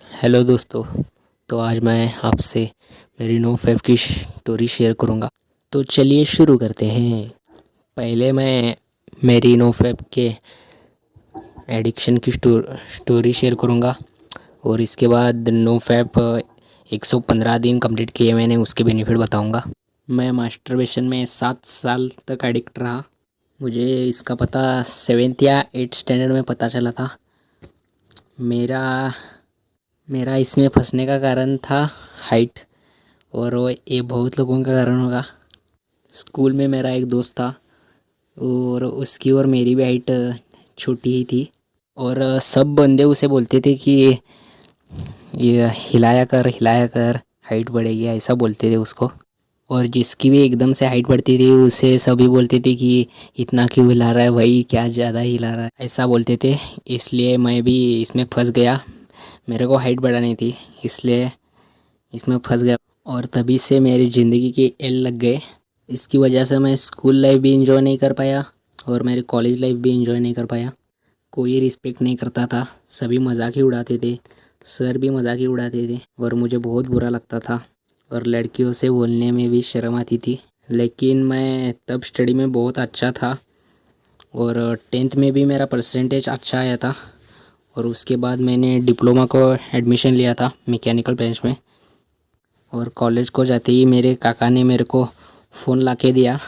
Hello दोस्तों। तो आज मैं आपसे मेरी नो फैब की स्टोरी शेयर करूंगा। तो चलिए शुरू करते हैं। पहले मैं मेरी नो फैब के एडिक्शन की स्टोरी शेयर करूंगा और इसके बाद नो फैब 115 दिन कंप्लीट किए मैंने, उसके बेनिफिट बताऊंगा। मैं मास्टरबेशन में 7 साल तक एडिक्ट रहा। मुझे इसका पता 7th या 8th स्टैंडर्ड में पता चला था। मेरा मेरा इसमें फंसने का कारण था हाइट, और वो ये बहुत लोगों का कारण होगा। स्कूल में मेरा एक दोस्त था और उसकी और मेरी भी हाइट छोटी ही थी, और सब बंदे उसे बोलते थे कि ये हिलाया कर हाइट बढ़ेगी, ऐसा बोलते थे उसको। और जिसकी भी एकदम से हाइट बढ़ती थी उसे सभी बोलते थे कि इतना क्यों हिला रहा है भाई, क्या ज़्यादा हिला रहा है, ऐसा बोलते थे। इसलिए मैं भी इसमें फंस गया। मेरे को हाइट बढ़ानी थी, इसलिए इसमें फंस गया और तभी से मेरी ज़िंदगी की एल लग गए। इसकी वजह से मैं स्कूल लाइफ भी इंजॉय नहीं कर पाया और मेरी कॉलेज लाइफ भी इंजॉय नहीं कर पाया। कोई रिस्पेक्ट नहीं करता था, सभी मजाक ही उड़ाते थे, सर भी मजाक ही उड़ाते थे और मुझे बहुत बुरा लगता था। और लड़कियों से बोलने में भी शर्म आती थी। लेकिन मैं तब स्टडी में बहुत अच्छा था और 10th में भी मेरा परसेंटेज अच्छा आया था। और उसके बाद मैंने डिप्लोमा को एडमिशन लिया था मैकेनिकल ब्रांच में। और कॉलेज को जाते ही मेरे काका ने मेरे को फ़ोन ला के दिया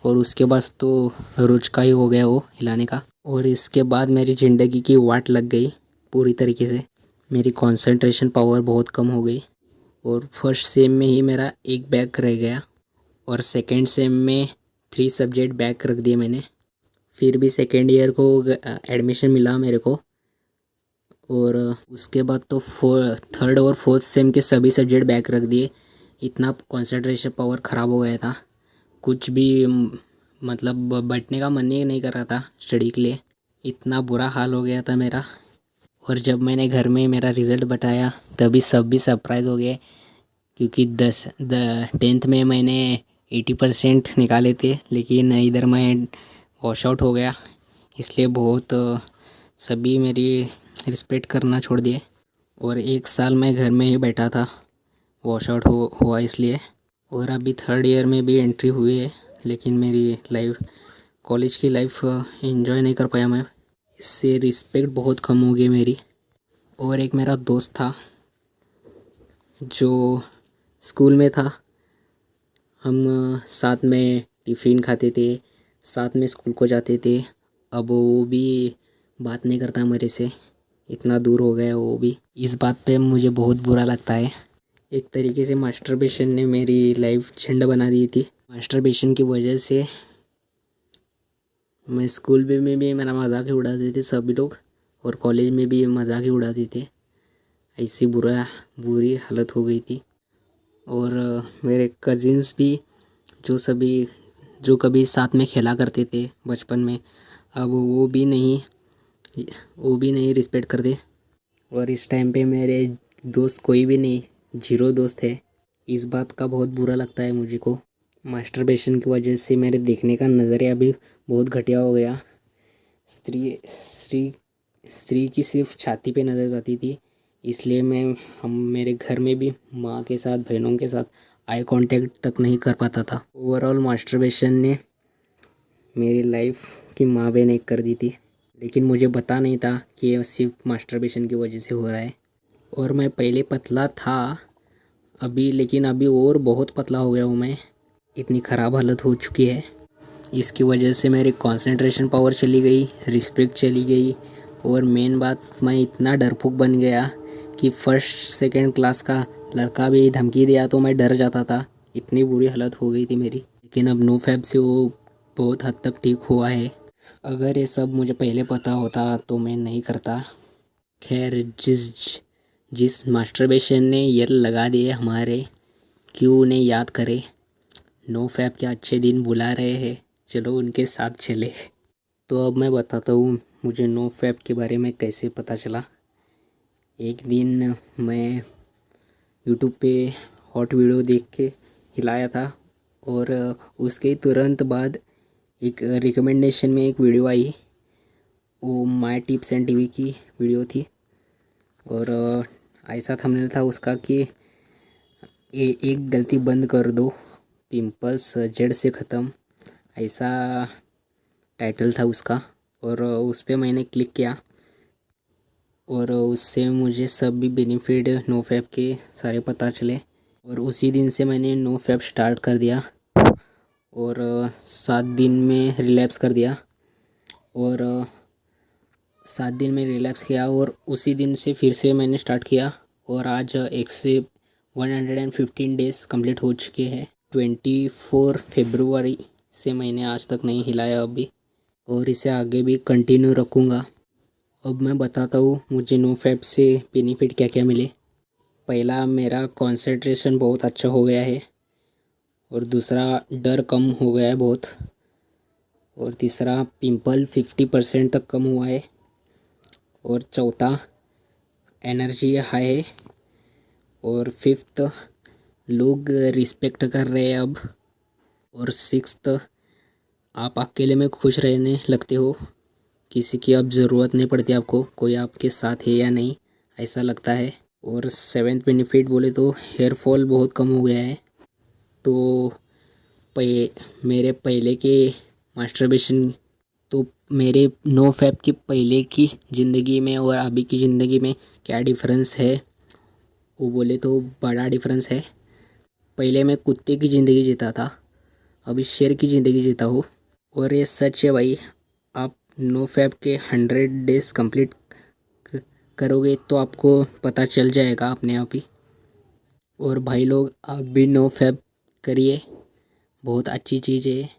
और उसके बाद तो रोज का ही हो गया वो हिलाने का। और इसके बाद मेरी ज़िंदगी की वाट लग गई पूरी तरीके से। मेरी कंसंट्रेशन पावर बहुत कम हो गई और फर्स्ट सेम में ही मेरा एक बैक रह गया और सेकंड सेम में 3 सब्जेक्ट बैक रख दिए मैंने। फिर भी सेकेंड ईयर को एडमिशन मिला मेरे को। और उसके बाद तो थर्ड और फोर्थ सेम के सभी सब्जेक्ट बैक रख दिए। इतना कंसंट्रेशन पावर ख़राब हो गया था, कुछ भी मतलब बैठने का मन ही नहीं कर रहा था स्टडी के लिए। इतना बुरा हाल हो गया था मेरा। और जब मैंने घर में मेरा रिज़ल्ट बताया तभी सब भी सरप्राइज़ हो गए, क्योंकि 10th में मैंने 80% निकाले थे, लेकिन इधर मैं वॉश आउट हो गया। इसलिए बहुत सभी मेरी रिस्पेक्ट करना छोड़ दिए और एक साल मैं घर में ही बैठा था, वॉश आउट हुआ इसलिए। और अभी थर्ड ईयर में भी एंट्री हुई है, लेकिन मेरी लाइफ कॉलेज की लाइफ एंजॉय नहीं कर पाया मैं। इससे रिस्पेक्ट बहुत कम हो गई मेरी। और एक मेरा दोस्त था जो स्कूल में था, हम साथ में टिफ़िन खाते थे, साथ में स्कूल को जाते थे। अब वो भी बात नहीं करता मेरे से, इतना दूर हो गया वो भी। इस बात पे मुझे बहुत बुरा लगता है। एक तरीके से मास्टरबेशन ने मेरी लाइफ झंड बना दी थी। मास्टरबेशन की वजह से मैं स्कूल में भी मेरा मजाक ही उड़ाते थे सभी लोग और कॉलेज में भी मजाक ही उड़ाते थे। ऐसी बुरी हालत हो गई थी। और मेरे कज़िन्स भी जो कभी साथ में खेला करते थे बचपन में, अब वो भी नहीं रिस्पेक्ट करते। और इस टाइम पे मेरे दोस्त कोई भी नहीं, जीरो दोस्त है। इस बात का बहुत बुरा लगता है मुझे को। मास्टरबेशन की वजह से मेरे देखने का नज़रिया भी बहुत घटिया हो गया। स्त्री स्त्री स्त्री की सिर्फ छाती पे नज़र जाती थी। इसलिए हम मेरे घर में भी माँ के साथ, बहनों के साथ आई कांटेक्ट तक नहीं कर पाता था। ओवरऑल मास्टरबेशन ने मेरी लाइफ की माँ बहन एक कर दी थी, लेकिन मुझे पता नहीं था कि ये सिर्फ मास्टरबेशन की वजह से हो रहा है। और मैं पहले पतला था अभी, लेकिन अभी और बहुत पतला हो गया हूँ मैं। इतनी ख़राब हालत हो चुकी है। इसकी वजह से मेरी कंसंट्रेशन पावर चली गई, रिस्पेक्ट चली गई। और मेन बात, मैं इतना डरपोक बन गया कि फर्स्ट सेकंड क्लास का लड़का भी धमकी दिया तो मैं डर जाता था। इतनी बुरी हालत हो गई थी मेरी। लेकिन अब नो फैब से वो बहुत हद तक ठीक हुआ है। अगर ये सब मुझे पहले पता होता तो मैं नहीं करता। खैर, जिस जिस मास्टरबेशन ने ये लगा दिए हमारे, क्यों उन्हें याद करें। नो फैब के अच्छे दिन बुला रहे हैं, चलो उनके साथ चले। तो अब मैं बताता हूँ मुझे नो फैब के बारे में कैसे पता चला। एक दिन मैं यूट्यूब पे हॉट वीडियो देख के हिलाया था और उसके तुरंत बाद एक रिकमेंडेशन में एक वीडियो आई। वो माय टिप्स एंड टीवी की वीडियो थी और ऐसा थंबनेल था उसका कि एक गलती बंद कर दो, पिंपल्स जड़ से ख़त्म, ऐसा टाइटल था उसका। और उस पर मैंने क्लिक किया और उससे मुझे सब भी बेनिफिट नोफेप के सारे पता चले। और उसी दिन से मैंने नोफेप स्टार्ट कर दिया और 7 दिन में रिलैप्स कर दिया। और 7 दिन में रिलैप्स किया और उसी दिन से फिर से मैंने स्टार्ट किया। और आज 115 डेज़ कंप्लीट हो चुके हैं। 24 फरवरी से मैंने आज तक नहीं हिलाया अभी, और इसे आगे भी कंटिन्यू रखूँगा। अब मैं बताता हूँ मुझे नोफेप से बेनिफिट क्या क्या मिले। पहला, मेरा कंसंट्रेशन बहुत अच्छा हो गया है। और दूसरा, डर कम हो गया है बहुत। और तीसरा, पिंपल 50% तक कम हुआ है। और चौथा, एनर्जी हाई है। और फिफ्थ, लोग रिस्पेक्ट कर रहे हैं अब। और सिक्स्थ, आप अकेले में खुश रहने लगते हो, किसी की अब ज़रूरत नहीं पड़ती आपको, कोई आपके साथ है या नहीं ऐसा लगता है। और सेवेंथ बेनिफिट बोले तो हेयर फॉल बहुत कम हो गया है। तो मेरे पहले के मास्टरबेशन, तो मेरे नोफेप की पहले की ज़िंदगी में और अभी की ज़िंदगी में क्या डिफरेंस है, वो बोले तो बड़ा डिफरेंस है। पहले मैं कुत्ते की ज़िंदगी जीता था, अभी शेर की ज़िंदगी जीता हूँ। और ये सच है भाई, आप नोफेप के 100 डेज़ कंप्लीट करोगे तो आपको पता चल जाएगा अपने आप ही। और भाई लोग, आप भी नोफेप करिए, बहुत अच्छी चीज़ है।